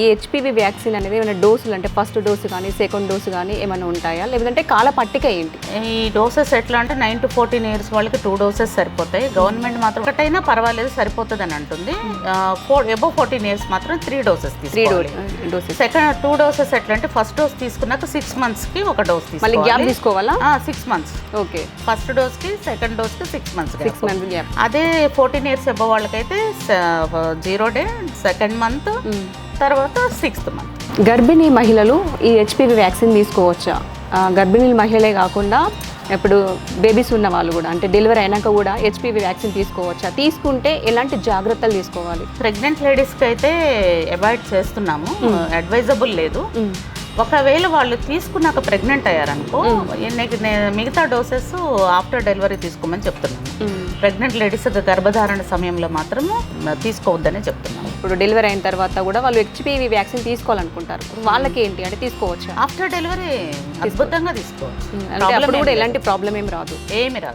ఈ HPV vaccine అనేది ఏమైనా డోసులు అంటే ఫస్ట్ డోసు కానీ సెకండ్ డోసు కానీ ఏమైనా ఉంటాయా, లేదంటే కాల పట్టిక ఏంటి? ఈ డోసెస్ ఎట్లా అంటే 9 to 14 years వాళ్ళకి 2 doses సరిపోతాయి. గవర్నమెంట్ మాత్రం ఒకటైనా పర్వాలేదు సరిపోతుంది అని అంటుంది. అబౌవ్ 14 years మాత్రం 3 doses తీసుకోవాలి. 3 డోసెస్. సెకండ్ 2 doses ఎట్లా అంటే ఫస్ట్ డోస్ తీసుకున్నాక 6 monthsకి ఒక డోస్ మళ్ళీ గ్యాప్ తీసుకోవాలి. తీసుకోవాలా? 6 months. ఓకే, ఫస్ట్ డోస్కి సెకండ్ డోస్కి 6 months 6 months గ్యాప్. అదే 14 years అబౌవ్ వాళ్ళకైతే 0 day సెకండ్ మంత్ తర్వాత 6th month. గర్భిణీ మహిళలు ఈ హెచ్పివి వ్యాక్సిన్ తీసుకోవచ్చా? గర్భిణీ మహిళలే కాకుండా ఇప్పుడు బేబీస్ ఉన్న వాళ్ళు కూడా, అంటే డెలివరీ అయినాక కూడా హెచ్పివి వ్యాక్సిన్ తీసుకోవచ్చా? తీసుకుంటే ఎలాంటి జాగ్రత్తలు తీసుకోవాలి? ప్రెగ్నెంట్ లేడీస్కి అయితే అవాయిడ్ చేస్తున్నాము, అడ్వైజబుల్ లేదు. ఒకవేళ వాళ్ళు తీసుకున్నాక ప్రెగ్నెంట్ అయ్యారనుకో మిగతా డోసెస్ ఆఫ్టర్ డెలివరీ తీసుకోమని చెప్తున్నాము. ప్రెగ్నెంట్ లేడీస్ గర్భధారణ సమయంలో మాత్రము తీసుకోవద్దని చెప్తున్నాము. ఇప్పుడు డెలివరీ అయిన తర్వాత కూడా వాళ్ళు హెచ్పివి వ్యాక్సిన్ తీసుకోవాలనుకుంటారు, వాళ్ళకి ఏంటి అంటే తీసుకోవచ్చా? ఆఫ్టర్ డెలివరీ అద్భుతంగా తీసుకోవచ్చు, అంటే అప్పుడు కూడా ఎలాంటి ప్రాబ్లం ఏమి రాదు. ఏమి రాదు.